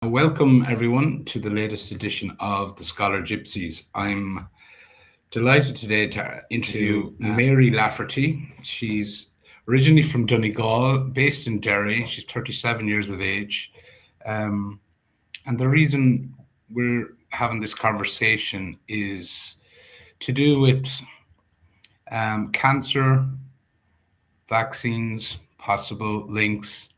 Welcome everyone to the latest edition of the Scholar Gypsies. I'm delighted today to interview Mary Lafferty. She's originally from Donegal, based in Derry. She's 37 years of age. And the reason we're having this conversation is to do with cancer, vaccines, possible links,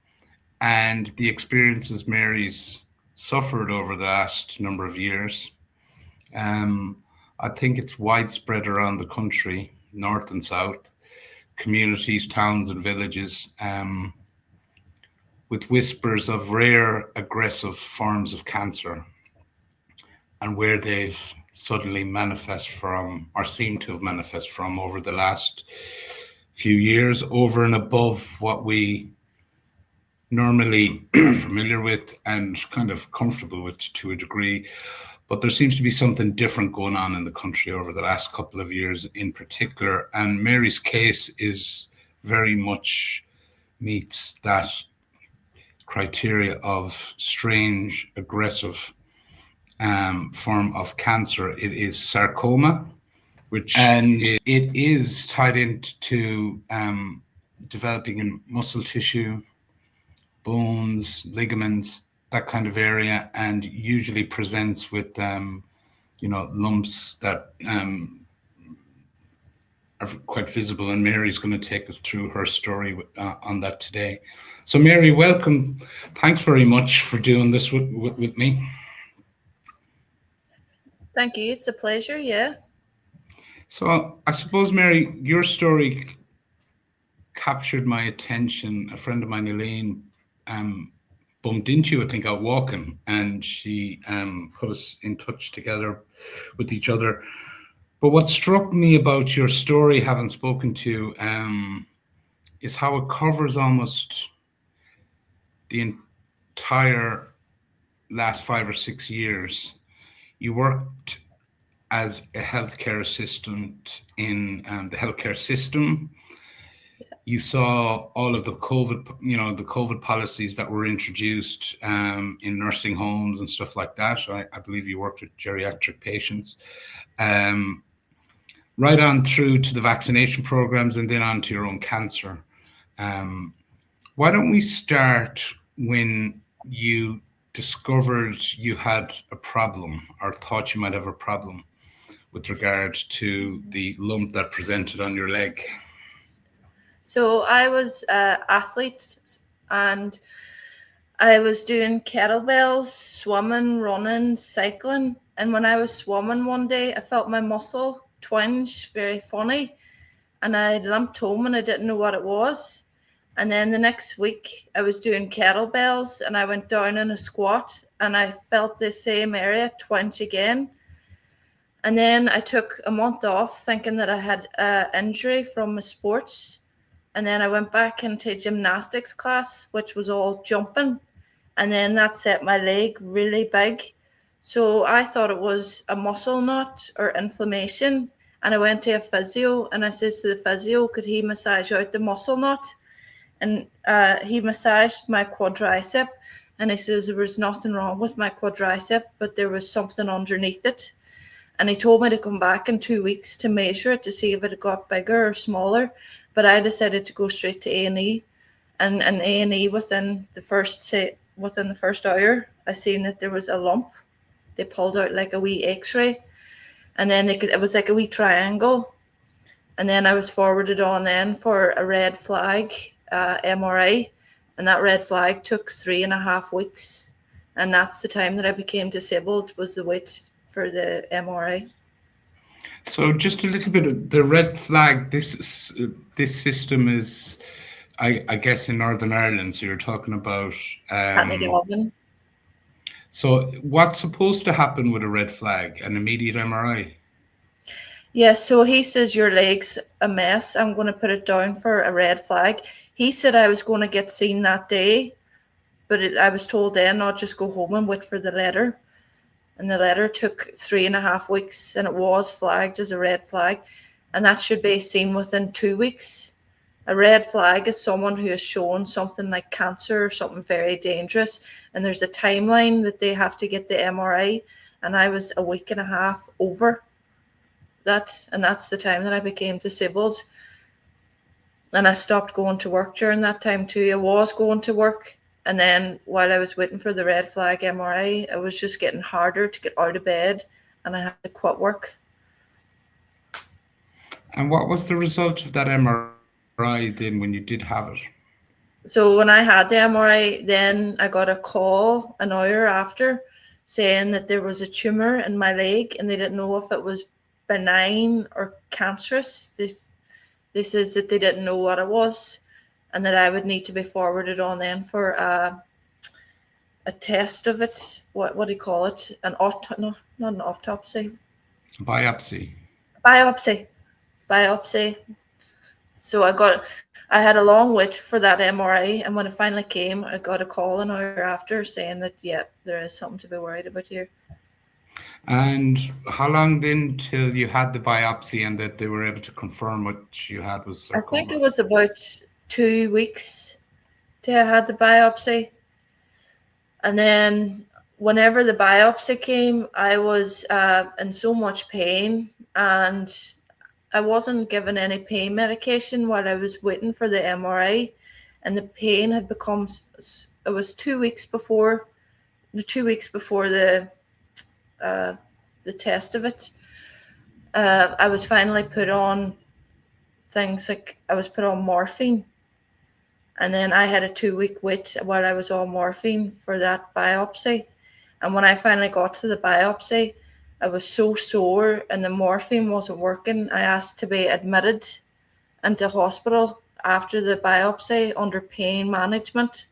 and the experiences Mary's suffered over the last number of years. I think it's widespread around the country, north and south, communities, towns and villages, with whispers of rare, aggressive forms of cancer and where they've suddenly manifest from, or seem to have manifest from, over the last few years, over and above what we normally familiar with and kind of comfortable with to a degree. But there seems to be something different going on in the country over the last couple of years in particular. And Mary's case is very much meets that criteria of strange, aggressive form of cancer. It is sarcoma, and it is tied into developing in muscle tissue, bones, ligaments, that kind of area, and usually presents with lumps that are quite visible. And Mary's going to take us through her story on that today. So Mary, welcome. Thanks very much for doing this with me. Thank you. It's a pleasure. Yeah. So I suppose, Mary, your story captured my attention. A friend of mine, Elaine, bumped into you, I think, out walking, and she put us in touch together with each other. But what struck me about your story, having spoken to you, is how it covers almost the entire last 5 or 6 years. You worked as a healthcare assistant in the healthcare system. You saw all of the COVID policies that were introduced in nursing homes and stuff like that. I believe you worked with geriatric patients, right on through to the vaccination programs and then on to your own cancer. Why don't we start when you discovered you had a problem or thought you might have a problem with regard to the lump that presented on your leg? So I was an athlete and I was doing kettlebells, swimming, running, cycling. And when I was swimming one day, I felt my muscle twinge, very funny. And I limped home and I didn't know what it was. And then the next week I was doing kettlebells and I went down in a squat and I felt the same area twinge again. And then I took a month off thinking that I had an injury from my sports. And then I went back into gymnastics class, which was all jumping. And then that set my leg really big. So I thought it was a muscle knot or inflammation. And I went to a physio and I says to the physio, could he massage out the muscle knot? And he massaged my quadricep. And he says there was nothing wrong with my quadricep, but there was something underneath it. And he told me to come back in 2 weeks to measure it to see if it got bigger or smaller. But I decided to go straight to A&E, and A&E within the first hour, I seen that there was a lump. They pulled out like a wee X-ray, and then it was like a wee triangle. And then I was forwarded on then for a red flag MRI, and that red flag took 3.5 weeks, and that's the time that I became disabled, was the wait for the MRI. So just a little bit of the red flag. This system is, I guess, in Northern Ireland. So you're talking about. So what's supposed to happen with a red flag? An immediate MRI? Yes. So he says your leg's a mess. I'm going to put it down for a red flag. He said I was going to get seen that day, but I was told then not just go home and wait for the letter. And the letter took 3.5 weeks and it was flagged as a red flag. And that should be seen within 2 weeks. A red flag is someone who has shown something like cancer or something very dangerous, and there's a timeline that they have to get the MRI, and I was a week and a half over that, and that's the time that I became disabled. And I stopped going to work during that time too. I was going to work, and then while I was waiting for the red flag MRI, it was just getting harder to get out of bed, and I had to quit work. And what was the result of that MRI then when you did have it? So when I had the MRI, then I got a call an hour after saying that there was a tumour in my leg, and they didn't know if it was benign or cancerous. They says that they didn't know what it was, and that I would need to be forwarded on then for a test of it. What do you call it? No, not an autopsy. Biopsy. Biopsy. So I had a long wait for that MRI, and when it finally came, I got a call an hour after saying that, yeah, there is something to be worried about here. And how long then till you had the biopsy and that they were able to confirm what you had was sarcoma? I think it was about 2 weeks till I had the biopsy. And then whenever the biopsy came, I was in so much pain, and I wasn't given any pain medication while I was waiting for the MRI, and the pain had become, it was 2 weeks before the test of it. I was finally put on things like, I was put on morphine, and then I had a 2-week wait while I was on morphine for that biopsy. And when I finally got to the biopsy, I was so sore and the morphine wasn't working. I asked to be admitted into hospital after the biopsy under pain management,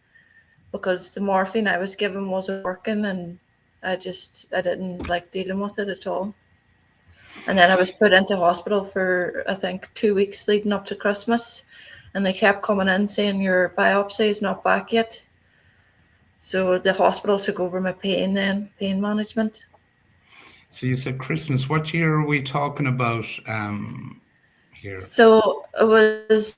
because the morphine I was given wasn't working, and I didn't like dealing with it at all. And then I was put into hospital for, I think, 2 weeks leading up to Christmas, and they kept coming in saying your biopsy is not back yet. So the hospital took over my pain management. So you said Christmas. What year are we talking about here? So it was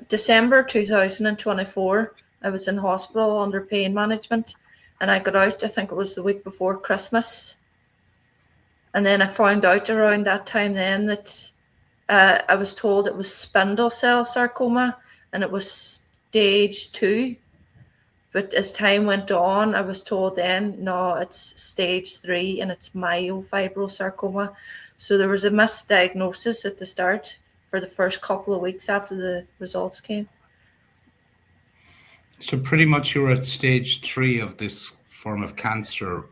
December 2024. I was in hospital under pain management, and I got out, I think it was the week before Christmas. And then I found out around that time then that I was told it was spindle cell sarcoma, and it was stage 2. But as time went on, I was told then, no, it's stage 3 and it's myofibrosarcoma. So there was a misdiagnosis at the start for the first couple of weeks after the results came. So pretty much you were at stage 3 of this form of cancer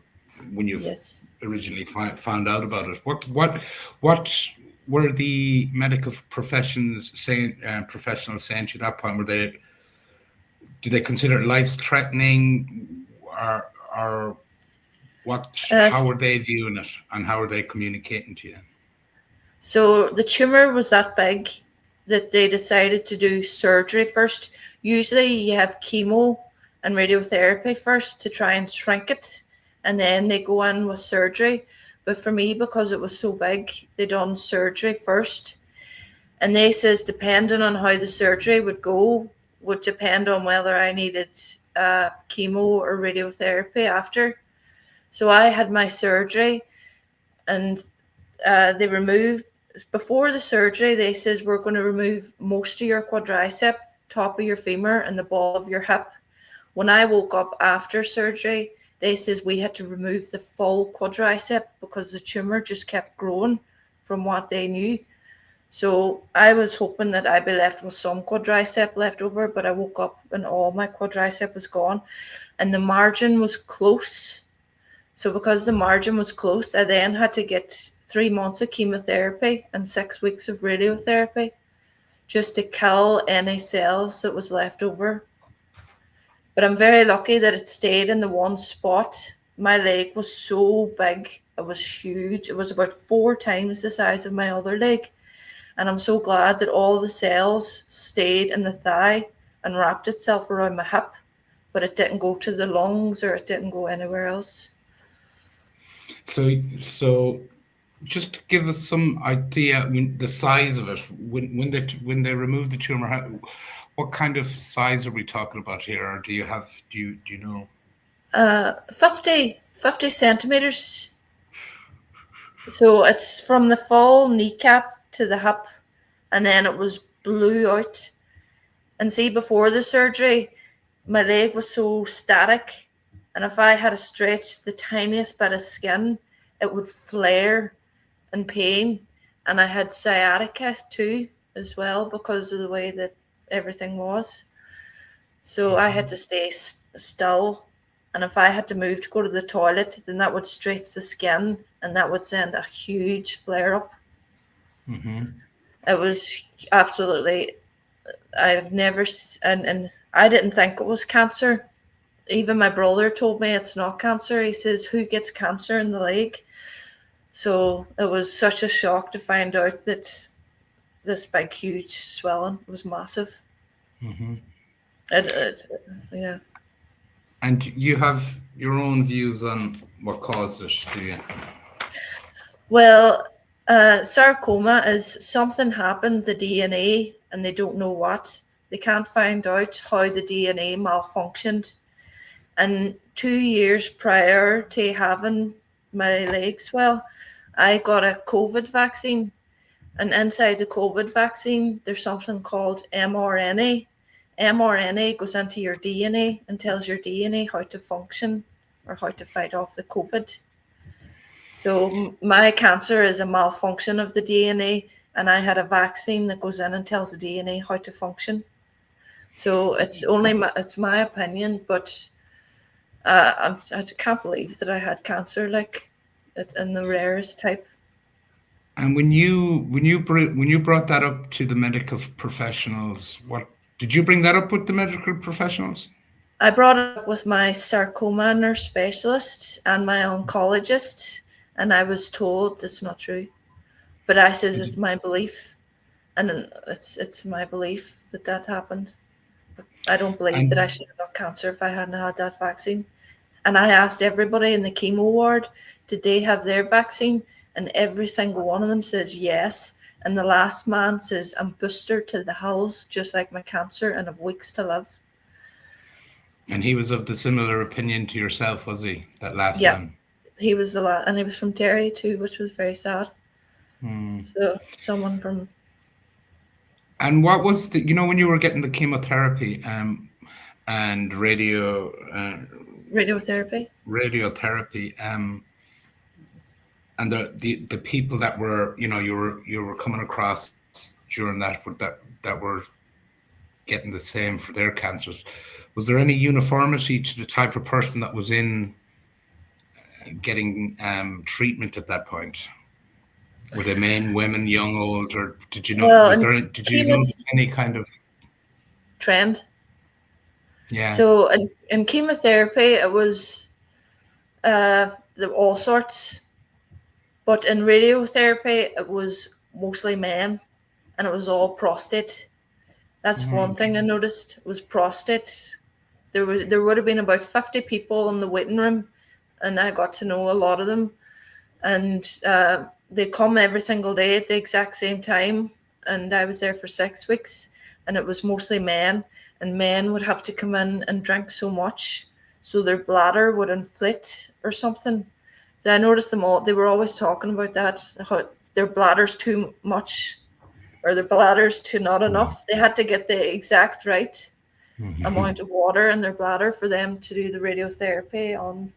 when you originally found out about it. What were the medical professionals saying to you at that point? Did they consider it life-threatening, or what? How were they viewing it, and how were they communicating to you? So the tumour was that big that they decided to do surgery first. Usually you have chemo and radiotherapy first to try and shrink it, and then they go in with surgery. But for me, because it was so big, they done surgery first. And they says depending on how the surgery would go, would depend on whether I needed chemo or radiotherapy after. So I had my surgery, and they removed, before the surgery, they says we're going to remove most of your quadricep, top of your femur, and the ball of your hip. When I woke up after surgery, they says we had to remove the full quadricep because the tumour just kept growing from what they knew. So I was hoping that I'd be left with some quadricep left over, but I woke up and all my quadricep was gone, and the margin was close. So because the margin was close, I then had to get 3 months of chemotherapy and 6 weeks of radiotherapy just to kill any cells that was left over. But I'm very lucky that it stayed in the one spot. My leg was so big, it was huge. It was about 4 times the size of my other leg. And I'm so glad that all the cells stayed in the thigh and wrapped itself around my hip, but it didn't go to the lungs or it didn't go anywhere else. So just to give us some idea, I mean, the size of it when they remove the tumor. What kind of size are we talking about here? Or do you know? 50 centimeters. So it's from the full kneecap to the hip, and then it was blew out. And see, before the surgery, my leg was so static, and if I had to stretch the tiniest bit of skin, it would flare in pain. And I had sciatica too, as well, because of the way that everything was. So I had to stay still. And if I had to move to go to the toilet, then that would stretch the skin and that would send a huge flare up. It was absolutely, I've never, and I didn't think it was cancer. Even my brother told me it's not cancer. He says, who gets cancer in the leg? So it was such a shock to find out that this big, huge swelling was massive. Yeah. And you have your own views on what caused it, do you? Well, sarcoma is something happened, the DNA, and they don't know what. They can't find out how the DNA malfunctioned. And 2 years prior to having my leg swell, I got a COVID vaccine. And inside the COVID vaccine, there's something called mRNA. mRNA goes into your DNA and tells your DNA how to function or how to fight off the COVID. So my cancer is a malfunction of the DNA, and I had a vaccine that goes in and tells the DNA how to function. So it's my opinion, but I can't believe that I had cancer, like it's in the rarest type. And when you brought that up to the medical professionals, what did you bring that up with the medical professionals? I brought it up with my sarcoma nurse specialist and my oncologist, and I was told it's not true. But I says it's my belief, and it's my belief that happened. I don't believe that I should have got cancer if I hadn't had that vaccine. And I asked everybody in the chemo ward, did they have their vaccine? And every single one of them says yes. And the last man says, I'm boosted to the hills, just like my cancer, and have weeks to live. And he was of the similar opinion to yourself, was he? That last man? He was the last, and he was from Derry too, which was very sad. So someone from. And what was when you were getting the chemotherapy and Radiotherapy, and the people that were you were coming across during that were getting the same for their cancers, was there any uniformity to the type of person that was in getting treatment at that point? Were they men, women, young, old, or did you know? Did you notice any kind of trend? Yeah. So in chemotherapy, it was all sorts, but in radiotherapy, it was mostly men, and it was all prostate. That's one thing I noticed, was prostate. There would have been about 50 people in the waiting room, and I got to know a lot of them, and they come every single day at the exact same time, and I was there for 6 weeks, and it was mostly men, and men would have to come in and drink so much so their bladder would inflate or something. So I noticed them all, they were always talking about that, how their bladder's too much or their bladder's too not enough. They had to get the exact right amount of water in their bladder for them to do the radiotherapy on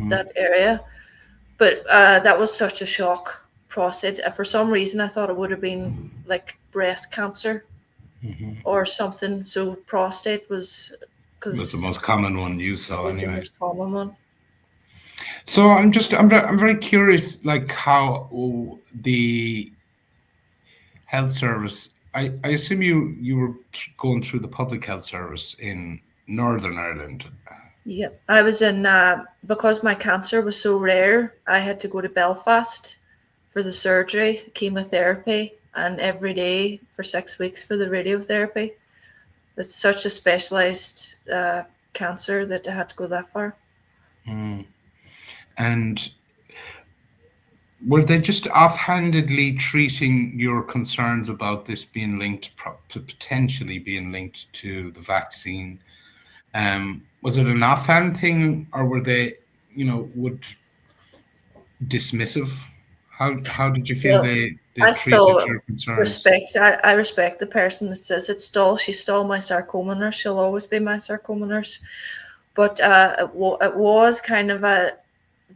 that area. But that was such a shock. Prostate, for some reason I thought it would have been like breast cancer or something. So prostate was the most common one you saw anyway. The most common one. So I'm very curious, like how the health service. I assume you were going through the public health service in Northern Ireland. Yeah, I was in, because my cancer was so rare, I had to go to Belfast for the surgery, chemotherapy, and every day for 6 weeks for the radiotherapy. It's such a specialised cancer that I had to go that far. And were they just offhandedly treating your concerns about this being linked, potentially being linked to the vaccine? Was it an offhand thing, or were they, dismissive? How did you feel Well, they I treated still your concerns? respect. I respect the person that says she's still my sarcoma nurse. She'll always be my sarcoma nurse. But it was kind of a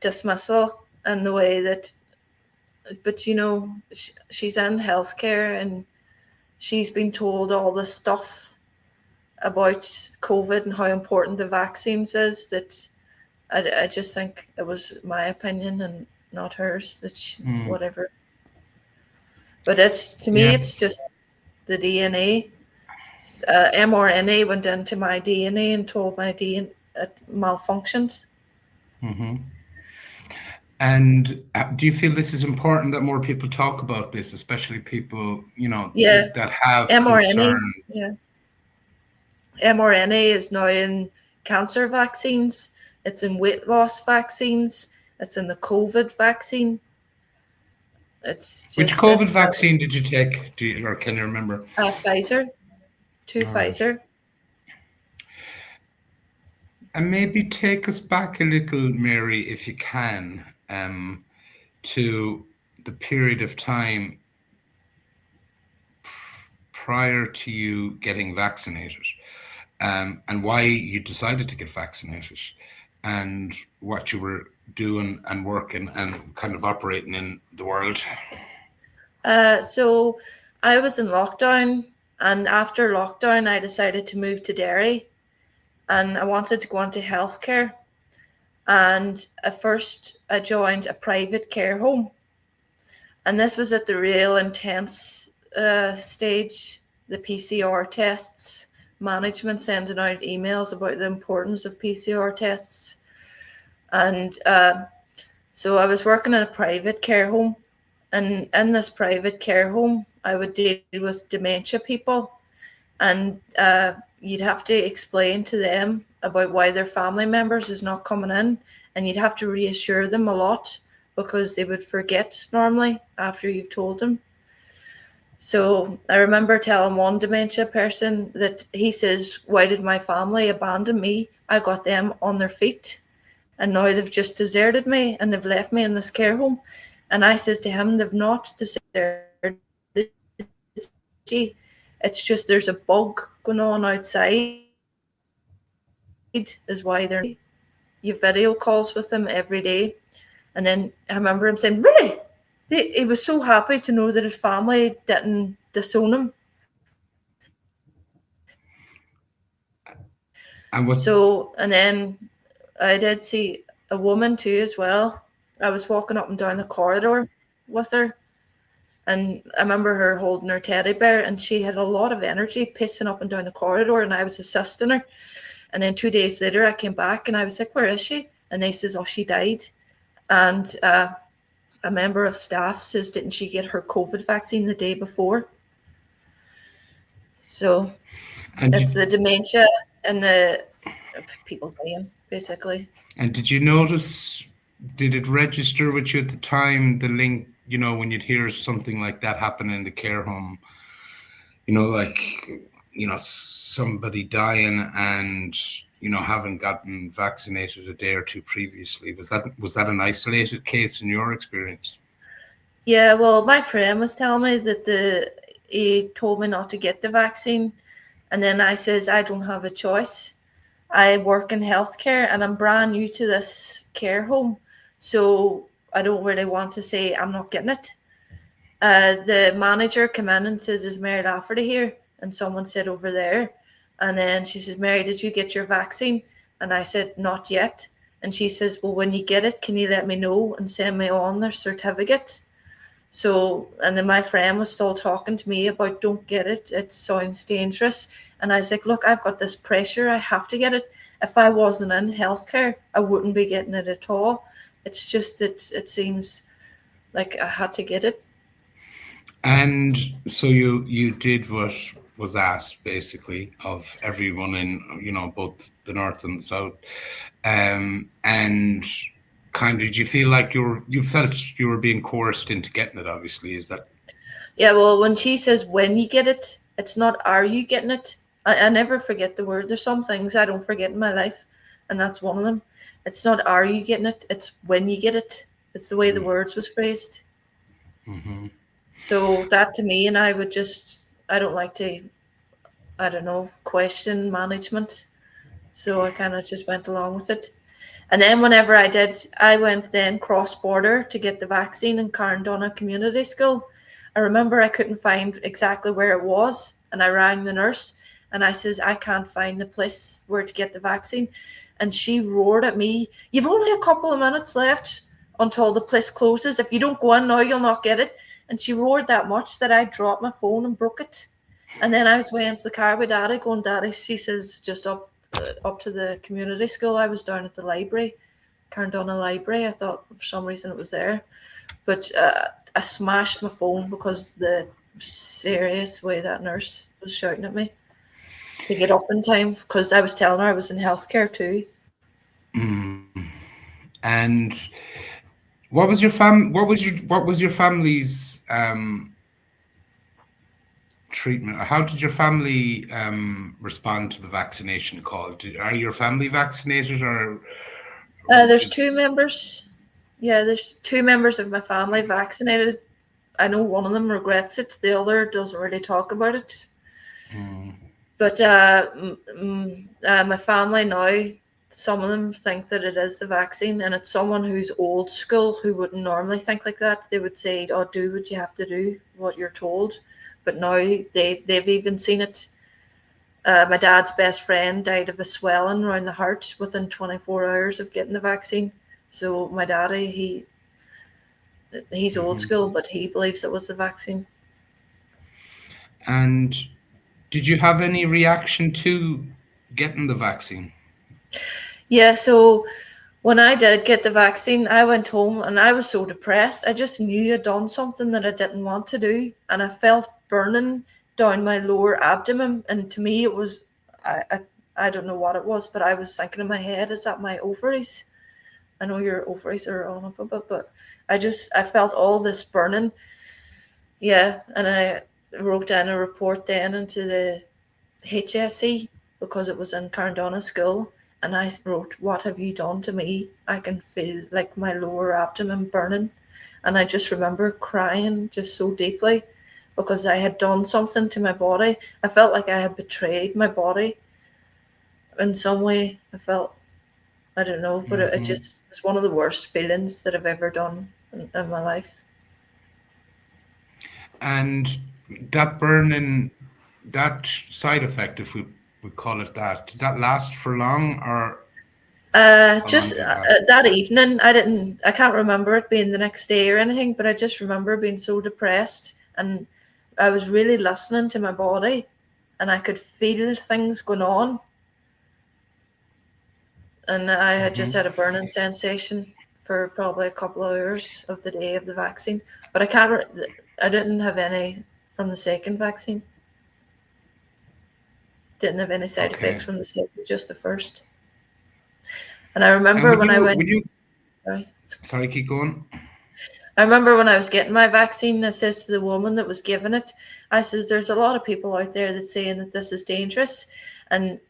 dismissal in the way that, but she's in healthcare and she's been told all this stuff about COVID and how important the vaccines is, that I just think it was my opinion and not hers, that whatever. But to me, it's just the DNA. mRNA went into my DNA and told my DNA it malfunctioned. Mm-hmm. And do you feel this is important that more people talk about this, especially people, that have mRNA. concerns? Yeah, mRNA is now in cancer vaccines. It's in weight loss vaccines. It's in the COVID vaccine. Which COVID vaccine did you take? Or can you remember? Pfizer. Pfizer. And maybe take us back a little, Mary, if you can, to the period of time prior to you getting vaccinated, and why you decided to get vaccinated, and what you were doing and working and kind of operating in the world. So I was in lockdown, and after lockdown, I decided to move to Derry, and I wanted to go into healthcare. And at first, I joined a private care home, and this was at the real intense stage, the PCR tests, management sending out emails about the importance of PCR tests. And so I was working in a private care home, and in this private care home, I would deal with dementia people, and you'd have to explain to them about why their family members is not coming in, and you'd have to reassure them a lot because they would forget normally after you've told them. So I remember telling one dementia person that he says, "Why did my family abandon me? I got them on their feet, and now they've just deserted me and they've left me in this care home." And I says to him, "They've not deserted you. It's just there's a bug going on outside is why they're." You video calls with them every day. And then I remember him saying, "Really?" He was so happy to know that his family didn't disown him. And then I did see a woman too as well. I was walking up and down the corridor with her, and I remember her holding her teddy bear, and she had a lot of energy pacing up and down the corridor, and I was assisting her. And then 2 days later, I came back and I was like, "Where is she?" And they says, "Oh, she died." And a member of staff says, "Didn't she get her COVID vaccine the day before?" So it's the dementia and the people dying, basically. And did you notice, did it register with you at the time, the link, when you'd hear something like that happen in the care home, somebody dying and, having gotten vaccinated a day or two previously? Was that an isolated case in your experience? Yeah, well, my friend was telling me that he told me not to get the vaccine. And then I says, "I don't have a choice. I work in healthcare and I'm brand new to this care home. So I don't really want to say I'm not getting it." The manager came in and says, "Is Mary Lafferty here?" And someone said, "Over there." And then she says, "Mary, did you get your vaccine?" And I said, "Not yet." And she says, "Well, when you get it, can you let me know and send me on their certificate?" So, and then my friend was still talking to me about, "Don't get it. It sounds dangerous." And I was like, "Look, I've got this pressure. I have to get it. If I wasn't in healthcare, I wouldn't be getting it at all. It's just that it seems like I had to get it." And so you did what was asked, basically, of everyone in, both the north and the south, and did you feel like you felt you were being coerced into getting it? Obviously, is that? Yeah, well, when she says when you get it, it's not are you getting it. I never forget the word. There's some things I don't forget in my life, and that's one of them. It's not are you getting it, it's when you get it. It's the way the words was phrased. Mm-hmm. So that to me, and I don't like to, I don't know, question management. So I kind of just went along with it. And then whenever I went then cross-border to get the vaccine in Carndonna Community School. I remember I couldn't find exactly where it was, and I rang the nurse, and I says, I can't find the place where to get the vaccine. And she roared at me, you've only a couple of minutes left until the place closes. If you don't go in now, you'll not get it. And she roared that much that I dropped my phone and broke it. And then I was way into the car with Daddy going, Daddy, she says, just up to the community school. I was down at the library, Carndonna Library. I thought for some reason it was there. But I smashed my phone because the serious way that nurse was shouting at me to get up in time, because I was telling her I was in healthcare too. And what was your family's treatment? How did your family respond to the vaccination call? Are your family vaccinated, or there's two members. Yeah, there's two members of my family vaccinated. I know one of them regrets it. The other doesn't really talk about it. But my family now, some of them think that it is the vaccine, and it's someone who's old school who wouldn't normally think like that. They would say, oh, do what you have to do, what you're told. But now they've even seen it. My dad's best friend died of a swelling around the heart within 24 hours of getting the vaccine. So my daddy, he's old school, but he believes it was the vaccine. And did you have any reaction to getting the vaccine? Yeah, so when I did get the vaccine, I went home and I was so depressed. I just knew I'd done something that I didn't want to do, and I felt burning down my lower abdomen. And to me, it was, I don't know what it was, but I was thinking in my head, is that my ovaries? I know your ovaries are on up a bit, but I felt all this burning. Yeah, and I wrote down a report then into the HSE because it was in Carndonna School. And I wrote, what have you done to me? I can feel like my lower abdomen burning. And I just remember crying just so deeply because I had done something to my body. I felt like I had betrayed my body in some way. I don't know, but it just was one of the worst feelings that I've ever done in my life. And that burning, that side effect, if we call it that, did that last for long, or just that evening? I can't remember it being the next day or anything, but I just remember being so depressed, and I was really listening to my body, and I could feel things going on, and I had just had a burning sensation for probably a couple of hours of the day of the vaccine, but I didn't have any from the second vaccine. Didn't have any side effects from the second, just the first. And I remember when I went. Sorry, keep going. I remember when I was getting my vaccine, I says to the woman that was giving it, I says, there's a lot of people out there that's saying that this is dangerous. And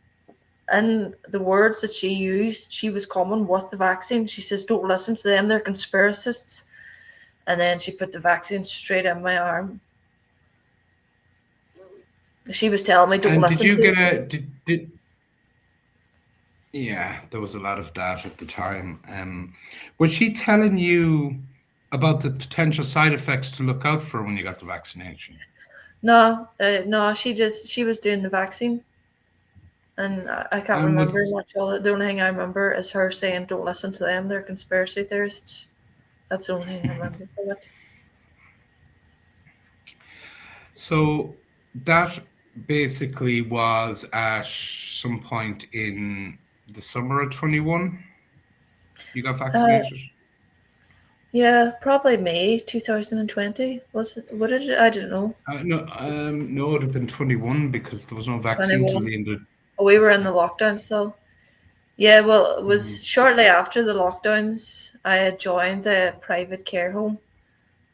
the words that she used, she was coming with the vaccine. She says, don't listen to them, they're conspiracists. And then she put the vaccine straight in my arm. She was telling me, don't listen to them. Yeah, there was a lot of that at the time. Was she telling you about the potential side effects to look out for when you got the vaccination? No, she was doing the vaccine. And I can't remember much other. The only thing I remember is her saying, don't listen to them, they're conspiracy theorists. That's the only thing I remember from it. So that basically was at some point in the summer of 21 you got vaccinated? Yeah, probably May 2020. Was it? What did it? I don't know. No, it would have been 21 because there was no vaccine till the end of. Oh, we were in the lockdown still. Yeah, well, it was shortly after the lockdowns. I had joined the private care home,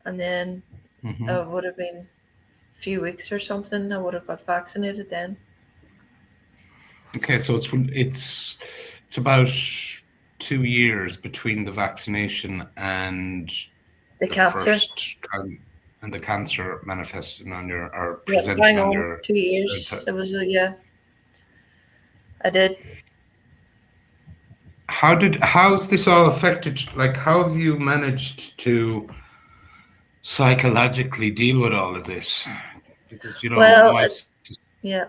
and then Mm-hmm. it would have been a few weeks or something. I would have got vaccinated then. Okay, so it's about 2 years between the vaccination and The cancer. and the cancer manifesting on your or Yeah, presenting hang on on, your. 2 years. It was yeah. I did. How's this all affected? Like, how have you managed to psychologically deal with all of this? Because Well, yeah,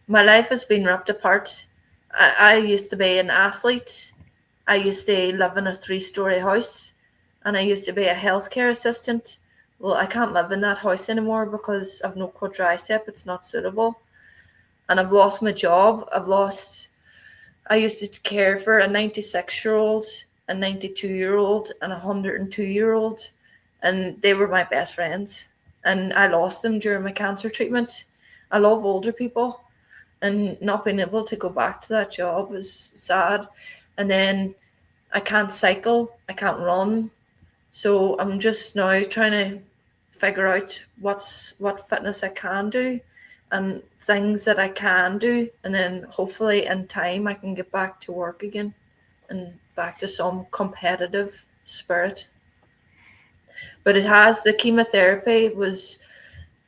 my life has been ripped apart. I used to be an athlete. I used to live in a 3-story house, and I used to be a healthcare assistant. Well, I can't live in that house anymore because I've no quadricep. It's not suitable, and I've lost my job. I used to care for a 96-year-old, a 92-year-old, and a 102-year-old, and they were my best friends. And I lost them during my cancer treatment. I love older people, and not being able to go back to that job was sad. And then I can't cycle, I can't run. So I'm just now trying to figure out what fitness I can do and things that I can do, and then hopefully in time I can get back to work again and back to some competitive spirit. But the chemotherapy was,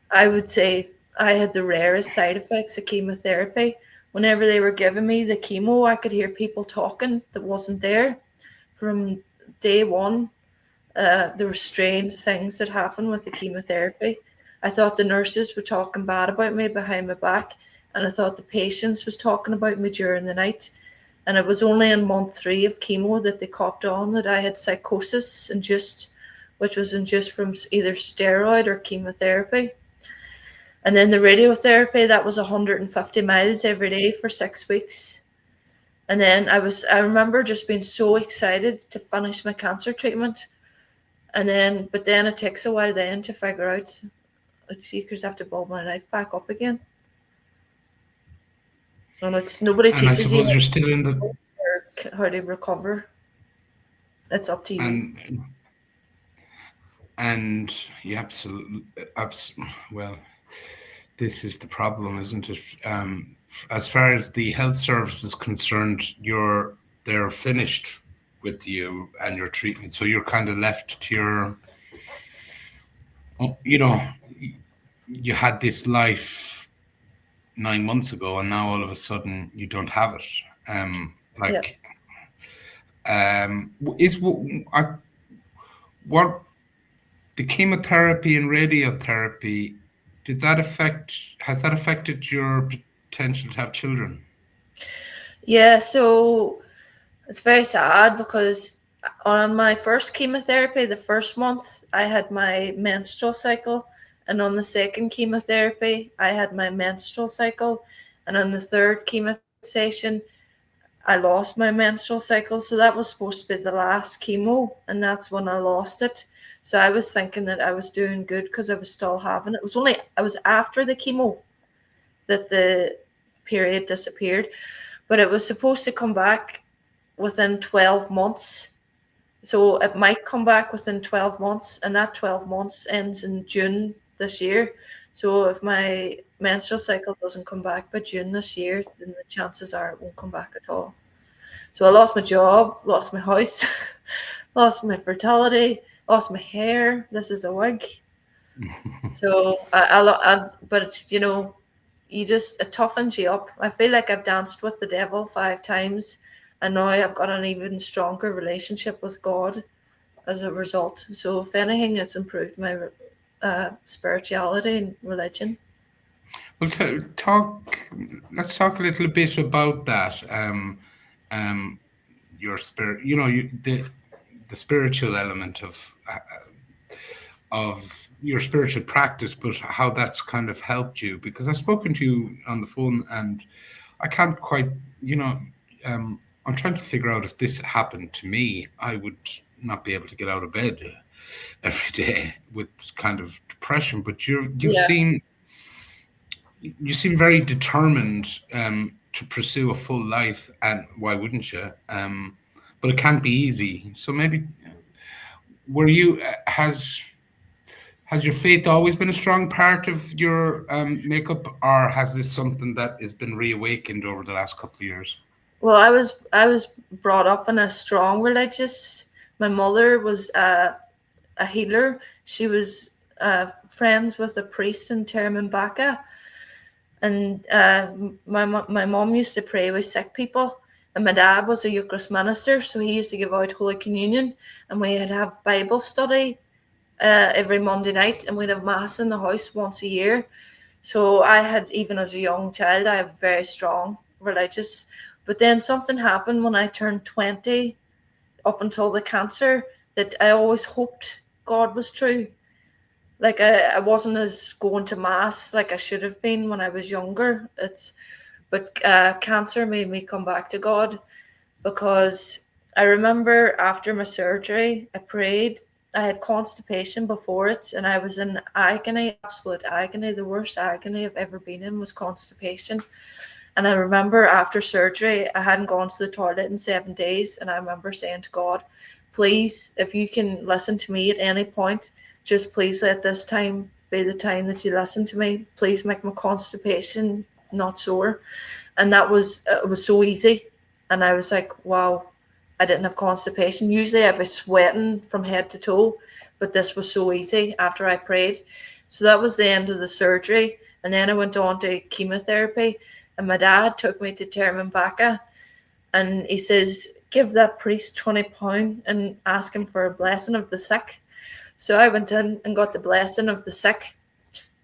I would say, I had the rarest side effects of chemotherapy. Whenever they were giving me the chemo, I could hear people talking that wasn't there from day one. There were strange things that happened with the chemotherapy. I thought the nurses were talking bad about me behind my back, and I thought the patients was talking about me during the night. And it was only in month 3 of chemo that they copped on that I had psychosis induced, which was induced from either steroid or chemotherapy. And then the radiotherapy, that was 150 miles every day for 6 weeks. And then I remember just being so excited to finish my cancer treatment. But then it takes a while then to figure out, because I have to build my life back up again. And nobody teaches you I suppose you're still in the how to recover. It's up to you. and you absolutely well, this is the problem, isn't it? As far as the health service is concerned, they're finished with you and your treatment, so you're kind of left to your, you had this life 9 months ago, and now all of a sudden you don't have it. What the chemotherapy and radiotherapy, has that affected your potential to have children? Yeah, so it's very sad because on my first chemotherapy, the first month, I had my menstrual cycle. And on the second chemotherapy, I had my menstrual cycle. And on the third chemo session, I lost my menstrual cycle. So that was supposed to be the last chemo, and that's when I lost it. So I was thinking that I was doing good because I was still having it. I was after the chemo that the period disappeared, but it was supposed to come back within 12 months. So it might come back within 12 months, and that 12 months ends in June this year. So if my menstrual cycle doesn't come back by June this year, then the chances are it won't come back at all. So I lost my job, lost my house, lost my fertility, lost my hair. This is a wig. So but it's, it toughens you up. I feel like I've danced with the devil 5 times, and now I've got an even stronger relationship with God as a result. So if anything, it's improved my spirituality and religion. Well, let's talk a little bit about that. Your spirit, the spiritual element of your spiritual practice, but how that's kind of helped you. Because I've spoken to you on the phone, and I can't quite, I'm trying to figure out if this happened to me, I would not be able to get out of bed every day with kind of depression. But you seem very determined to pursue a full life, and why wouldn't you? But it can't be easy. So maybe were you has your faith always been a strong part of your makeup, or has this something that has been reawakened over the last couple of years? Well, I was brought up in a strong religious. My mother was a healer. She was friends with a priest in Terminbaka, and my mom used to pray with sick people. And my dad was a Eucharist minister, so he used to give out Holy Communion, and we had to have Bible study every Monday night, and we'd have mass in the house once a year. So I had, even as a young child, I have very strong religious. But then something happened when I turned 20, up until the cancer, that I always hoped God was true. Like I wasn't as going to mass like I should have been when I was younger. But cancer made me come back to God, because I remember after my surgery, I prayed. I had constipation before it, and I was in agony, absolute agony. The worst agony I've ever been in was constipation. And I remember after surgery, I hadn't gone to the toilet in 7 days. And I remember saying to God, please, if you can listen to me at any point, just please let this time be the time that you listen to me. Please make my constipation not sore. And it was so easy. And I was like, wow, I didn't have constipation. Usually I'd be sweating from head to toe, but this was so easy after I prayed. So that was the end of the surgery. And then I went on to chemotherapy, and my dad took me to Terminbaka, and he says, give that priest £20 and ask him for a blessing of the sick. So I went in and got the blessing of the sick.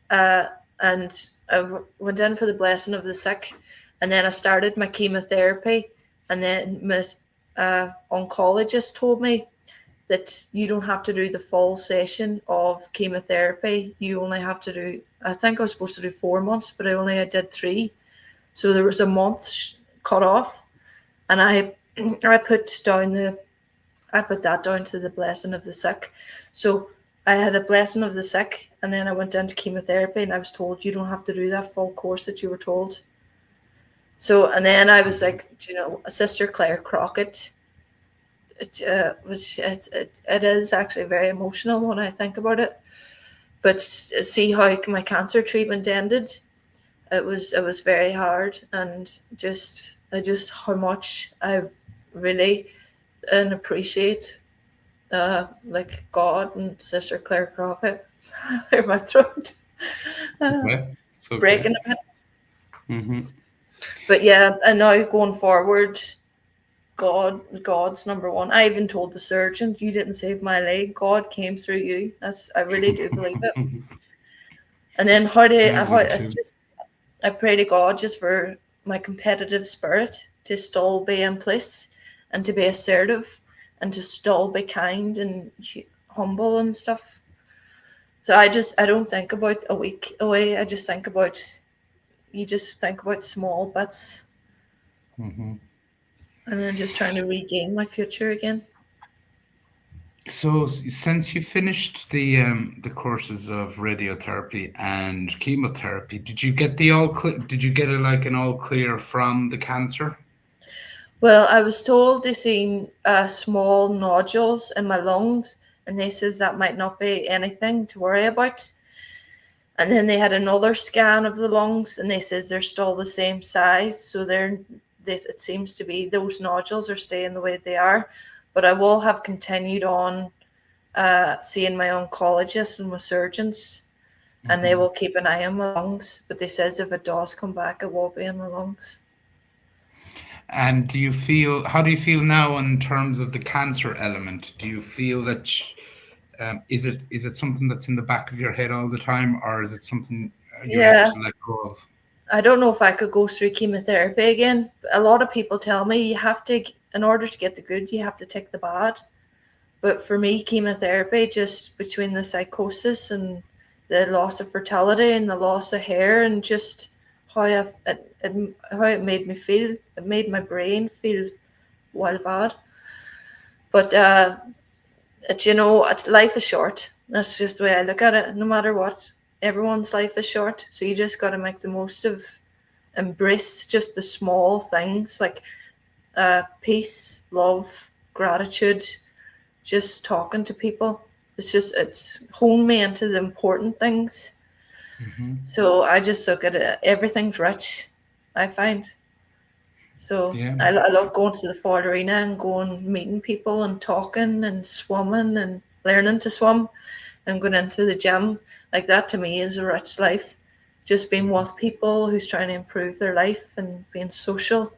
And I went in for the blessing of the sick. And then I started my chemotherapy. And then my oncologist told me that you don't have to do the full session of chemotherapy. You only have to do, I think I was supposed to do 4 months, but I did 3. So there was a month cut off. And I put that down to the blessing of the sick. So I had a blessing of the sick, and then I went into chemotherapy, and I was told you don't have to do that full course that you were told. So, and then I was like, Sister Claire Crockett, it is actually very emotional when I think about it. But see how my cancer treatment ended. It was very hard, and just how much I really appreciate like God and Sister Claire Crockett. Clear my throat. Okay. Breaking a bit. Mm-hmm. But yeah, and now going forward, God's number one. I even told the surgeon, you didn't save my leg. God came through you. I really do believe it. And then I pray to God just for my competitive spirit to still be in place, and to be assertive, and to still be kind and humble and stuff. So I don't think about a week away. I just think about, you just think about small bits. Mm-hmm. And then just trying to regain my future again. So since you finished the courses of radiotherapy and chemotherapy, did you get an all clear from the cancer? Well, I was told they seen small nodules in my lungs, and they says that might not be anything to worry about. And then they had another scan of the lungs, and they says they're still the same size. So it seems to be those nodules are staying the way they are. But I will have continued on seeing my oncologist and my surgeons, and they will keep an eye on my lungs. But they says if it does come back, it will be in my lungs. And how do you feel now in terms of the cancer element? Do you feel that is it something that's in the back of your head all the time, or is it something you're able to let go of? I don't know if I could go through chemotherapy again. A lot of people tell me you have to, in order to get the good, you have to take the bad. But for me, chemotherapy, just between the psychosis and the loss of fertility and the loss of hair, and just how it made me feel, it made my brain feel wild bad. But life is short. That's just the way I look at it. No matter what, everyone's life is short. So you just got to make the most of, embrace just the small things like peace, love, gratitude, just talking to people. It's honed me into the important things. So I just look at it, everything's rich, I find. So Yeah. I love going to the fall arena and going meeting people and talking and swimming and learning to swim and going into the gym. Like that to me is a rich life. Just being with people who's trying to improve their life and being social.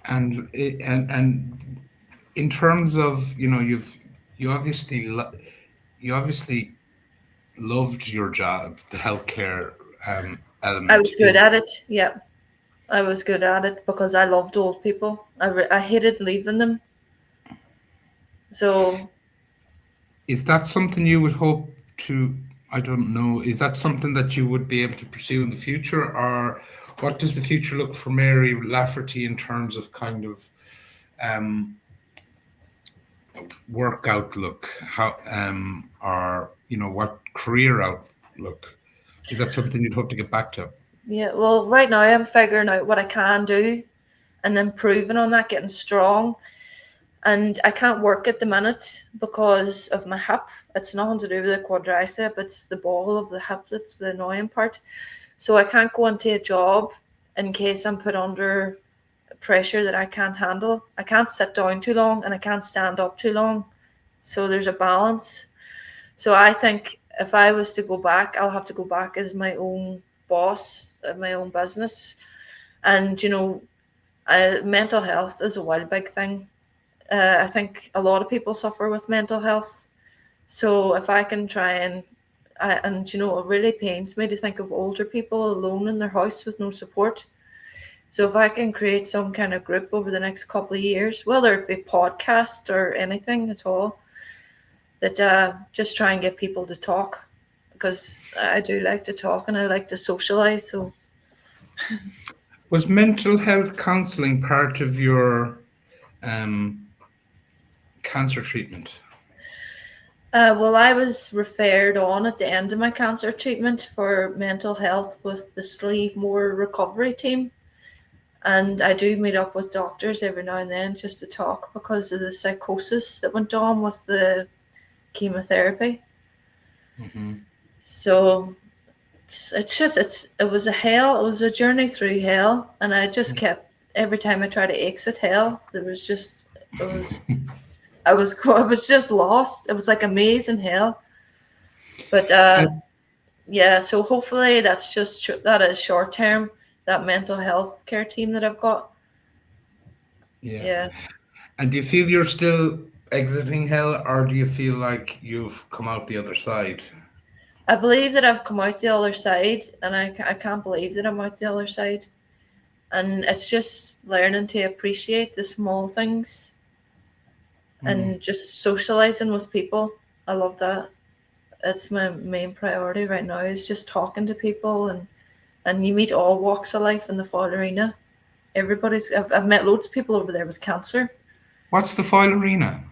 And in terms of, you obviously you obviously loved your job, the healthcare I element was good at it. Yeah, I was good at it because I loved old people. I hated leaving them. So is that something you would hope to, I don't know, is that something that you would be able to pursue in the future, or what does the future look for Mary Lafferty in terms of kind of work outlook, how or what career outlook? Is that something you'd hope to get back to? yeah, well, right now I'm figuring out what I can do and improving on that, getting strong. And I can't work at the minute because of my hip. It's nothing to do with the quadricep, it's the ball of the hip that's the annoying part. So I can't go into a job in case I'm put under pressure that I can't handle. I can't sit down too long and I can't stand up too long. So there's a balance. So I think if I was to go back, I'll have to go back as my own boss at my own business. And, mental health is a wild big thing. I think a lot of people suffer with mental health. So if I can try and it really pains me to think of older people alone in their house with no support. So if I can create some kind of group over the next couple of years, whether it be podcast or anything at all, that just try and get people to talk, because I do like to talk and I like to socialize. So Was mental health counseling part of your cancer treatment? well, I was referred on at the end of my cancer treatment for mental health with the Slievemore recovery team. And I do meet up with doctors every now and then just to talk because of the psychosis that went on with the chemotherapy. So it was a hell. It was a journey through hell, and I just kept, every time I tried to exit hell, I was just lost. It was like a maze in hell. But yeah, so hopefully that is short term. That mental health care team that I've got. Yeah. And do you feel you're still exiting hell, or do you feel like you've come out the other side? I believe that I've come out the other side, and I can't believe that I'm out the other side. And it's just learning to appreciate the small things and just socializing with people. I love that. It's my main priority right now, is just talking to people, and you meet all walks of life in the fall arena. I've met loads of people over there with cancer. What's the Foyle Arena?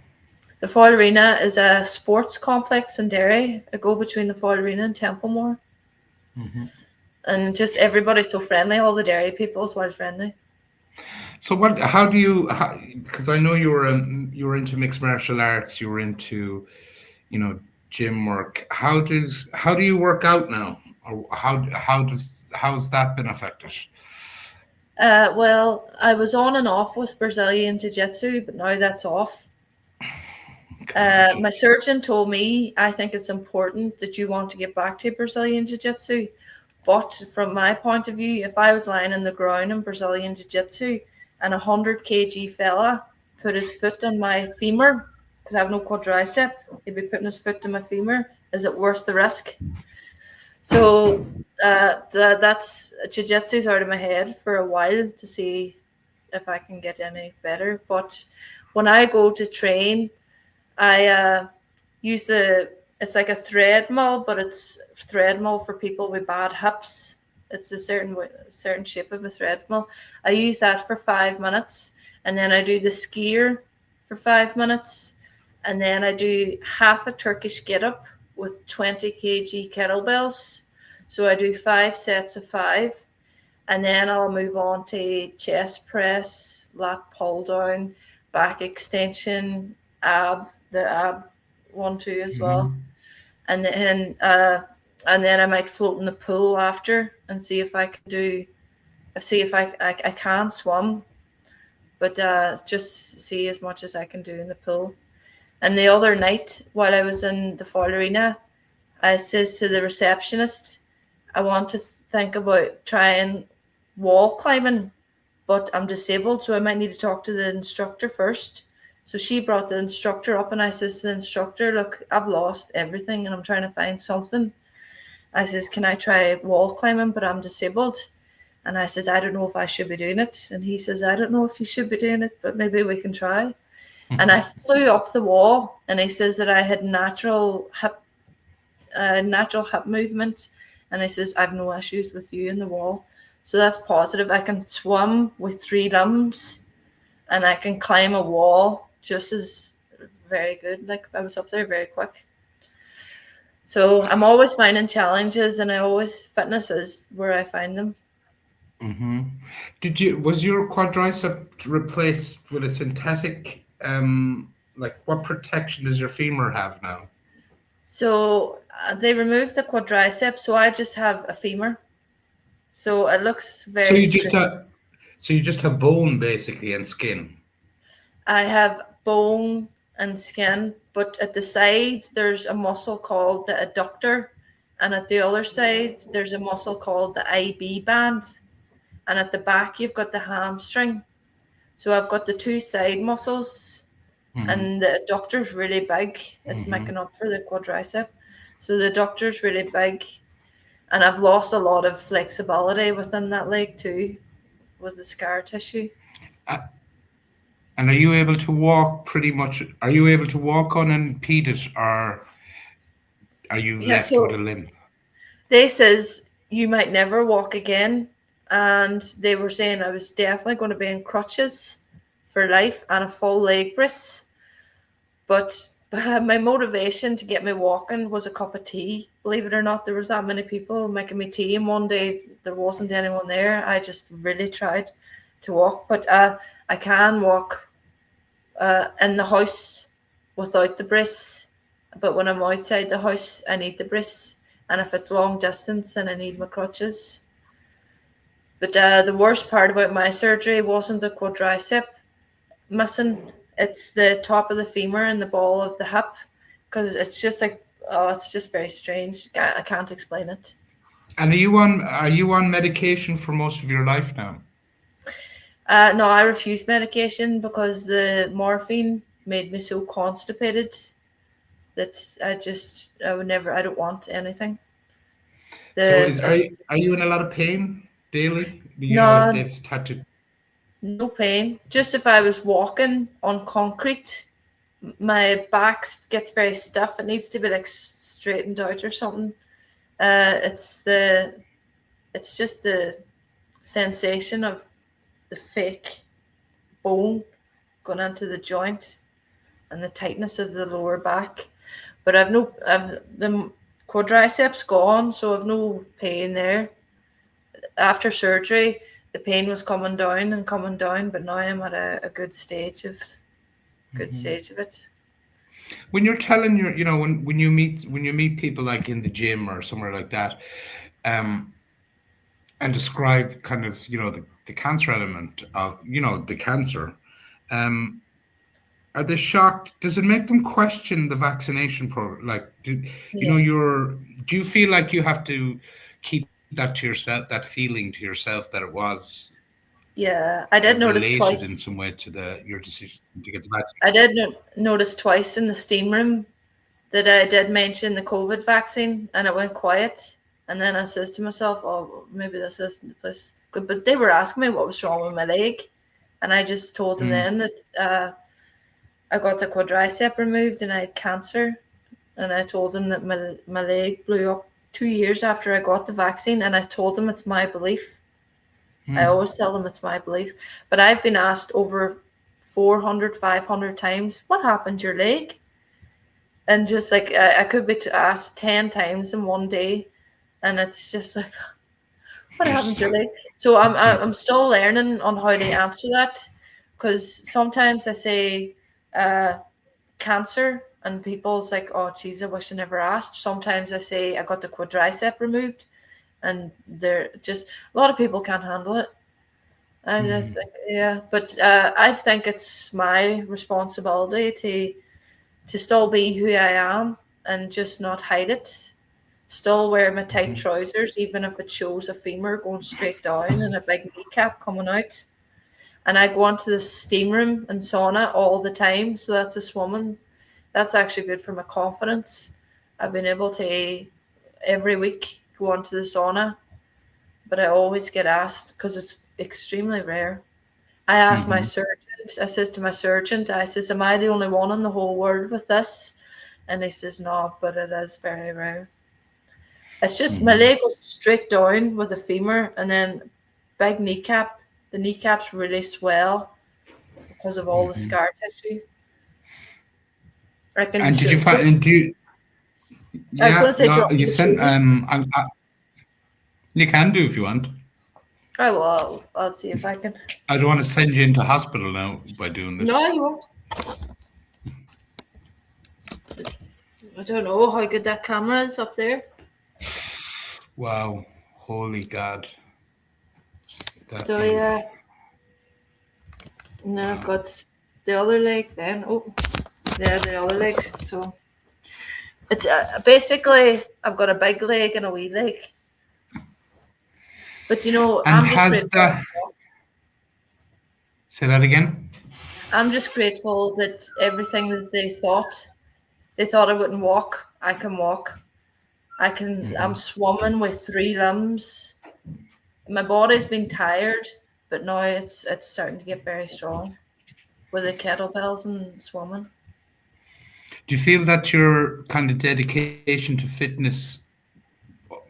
The Foyle Arena is a sports complex in Derry. I go between the Foyle Arena and Templemore. And just everybody's so friendly. All the Derry people is wild friendly. So how do you, because I know you were into mixed martial arts, you were into, gym work. How do you work out now? Or how's that been affected? Well, I was on and off with Brazilian Jiu-Jitsu, but now that's off. My surgeon told me, I think it's important that you want to get back to Brazilian Jiu-Jitsu. But from my point of view, if I was lying in the ground in Brazilian Jiu-Jitsu and 100 kg fella put his foot on my femur, because I have no quadricep, he'd be putting his foot on my femur, is it worth the risk? So that's Jiu-Jitsu's out of my head for a while to see if I can get any better. But when I go to train, I use it's like a threadmill, but it's threadmill for people with bad hips. It's a certain shape of a threadmill. I use that for 5 minutes, and then I do the skier for 5 minutes, and then I do half a Turkish get-up with 20 kg kettlebells. So I do 5 sets of 5, and then I'll move on to chest press, lat pull down, back extension, the ab one too as well. Mhm. And then I might float in the pool after and see if I can swim, but just see as much as I can do in the pool. And the other night, while I was in the foil arena, I says to the receptionist, I want to think about trying wall climbing, but I'm disabled, so I might need to talk to the instructor first. So she brought the instructor up, and I says to the instructor, look, I've lost everything and I'm trying to find something. I says, can I try wall climbing, but I'm disabled? And I says, I don't know if I should be doing it. And he says, I don't know if you should be doing it, but maybe we can try. And I flew up the wall, and he says that I had natural hip movement. And he says, I've no issues with you in the wall. So that's positive. I can swim with 3 limbs, and I can climb a wall just as very good. Like, I was up there very quick. So I'm always finding challenges, and fitness is where I find them. Was your quadricep replaced with a synthetic? Like, what protection does your femur have now? So they removed the quadricep, so I just have a femur. So it looks very. So you just have bone basically and skin. I have bone and skin, but at the side there's a muscle called the adductor, and at the other side there's a muscle called the IB band, and at the back you've got the hamstring. So I've got the 2 side muscles. And the adductor's really big. It's making up for the quadricep. So the adductor's really big. And I've lost a lot of flexibility within that leg too, with the scar tissue. And are you able to walk are you able to walk unimpeded, or are you left with a limp? They says you might never walk again. And they were saying I was definitely going to be in crutches for life and a full leg brace. But my motivation to get me walking was a cup of tea. Believe it or not, there was that many people making me tea, and one day there wasn't anyone there. I just really tried to walk, but I can walk in the house without the brace. But when I'm outside the house, I need the brace, and if it's long distance, then I need my crutches. But the worst part about my surgery wasn't the quadricep missing. It's the top of the femur and the ball of the hip, because it's just like, it's just very strange. I can't explain it. And are you on medication for most of your life now? No, I refuse medication because the morphine made me so constipated that I don't want anything. Are you in a lot of pain daily? No, if they've had to... No pain. Just if I was walking on concrete, my back gets very stiff. It needs to be like straightened out or something. It's just the sensation of the fake bone going into the joint and the tightness of the lower back. But the quadriceps gone, so I've no pain there. After surgery, the pain was coming down, but now I'm at a good stage of it. When you're telling when you meet people like in the gym or somewhere like that, and describe kind of the cancer element of the cancer, are they shocked? Does it make them question the vaccination program? Like, do you feel like you have to keep that to yourself, that feeling to yourself that it was? Yeah, I did notice twice in some way to your decision to get the vaccine. I did notice twice in the steam room that I did mention the COVID vaccine, and it went quiet. And then I says to myself, "Oh, maybe this isn't the place." But they were asking me what was wrong with my leg, and I just told them then that I got the quadricep removed and I had cancer, and I told them that my leg blew up 2 years after I got the vaccine, and I told them it's my belief. I always tell them it's my belief. But I've been asked over 400, 500 times, what happened to your leg? And just like, I could be asked 10 times in one day. And it's just like, what happened to your leg? So I'm still learning on how to answer that. because sometimes I say cancer and people's like, oh geez, I wish I never asked. Sometimes I say I got the quadricep removed, and they're just, a lot of people can't handle it. I just think, yeah, but I think it's my responsibility to still be who I am and just not hide it. Still wear my tight trousers, even if it shows a femur going straight down and a big kneecap coming out. And I go onto the steam room and sauna all the time. So that's a swimming. That's actually good for my confidence. I've been able to every week go onto the sauna, but I always get asked because it's extremely rare. I asked my surgeon, I says to my surgeon, I says, am I the only one in the whole world with this? And he says, no, but it is very rare. It's just my leg goes straight down with the femur, and then big kneecap. The kneecaps really swell because of all the scar tissue. And did you find? Do you? Yeah, I was going to say, no, you sent. You can do if you want. Oh well, I'll see if I can. I don't want to send you into hospital now by doing this. No, you won't. I don't know how good that camera is up there. Wow, holy God. So yeah. And then I've got the other leg then. Oh, yeah, the other leg. So it's basically I've got a big leg and a wee leg. But you know, and say that again. I'm just grateful that everything that they thought I wouldn't walk, I can walk. I can. I'm swimming with 3 limbs. My body's been tired, but now it's starting to get very strong with the kettlebells and swimming. Do you feel that your kind of dedication to fitness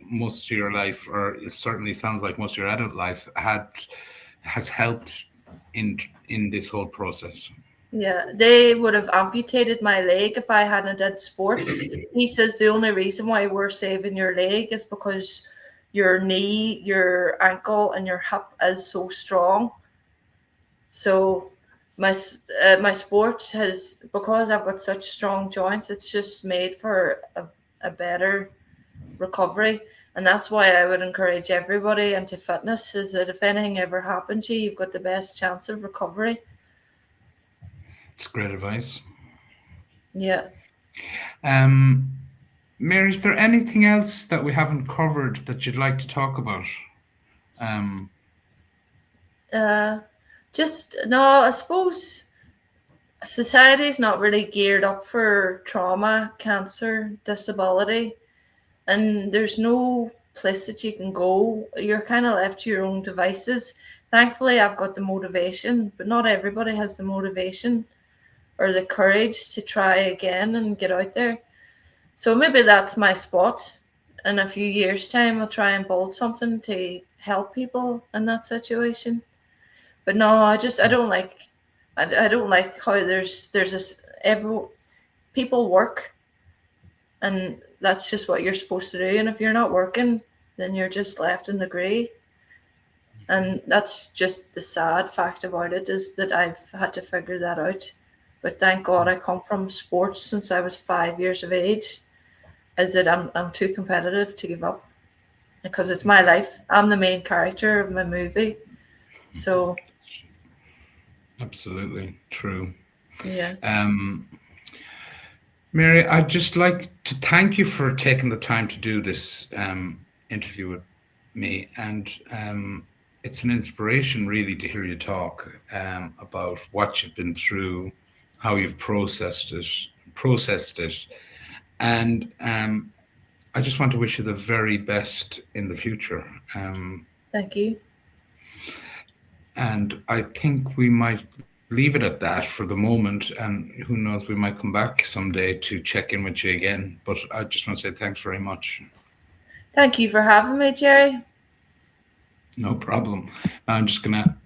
most of your life, or it certainly sounds like most of your adult life, has helped in this whole process? Yeah, they would have amputated my leg if I hadn't did sports. He says the only reason why we're saving your leg is because your knee, your ankle, and your hip is so strong. So my sport has, because I've got such strong joints, it's just made for a better recovery. And that's why I would encourage everybody into fitness, is that if anything ever happens to you, you've got the best chance of recovery. It's great advice. Yeah. Mary, is there anything else that we haven't covered that you'd like to talk about? I suppose society is not really geared up for trauma, cancer, disability, and there's no place that you can go. You're kind of left to your own devices. Thankfully, I've got the motivation, but not everybody has the motivation or the courage to try again and get out there. So maybe that's my spot. In a few years' time, I'll try and build something to help people in that situation. But no, I don't like how there's this people work, and that's just what you're supposed to do. And if you're not working, then you're just left in the grey. And that's just the sad fact about it, is that I've had to figure that out. But thank God I come from sports since I was 5 years of age, is that I'm too competitive to give up, because it's my life. I'm the main character of my movie. So absolutely true. Yeah. Mary, I'd just like to thank you for taking the time to do this interview with me, and it's an inspiration really to hear you talk about what you've been through, how you've processed it, and I just want to wish you the very best in the future. Thank you. And I think we might leave it at that for the moment, and who knows, we might come back someday to check in with you again. But I just want to say thanks very much. Thank you for having me, Jerry. No problem. I'm just gonna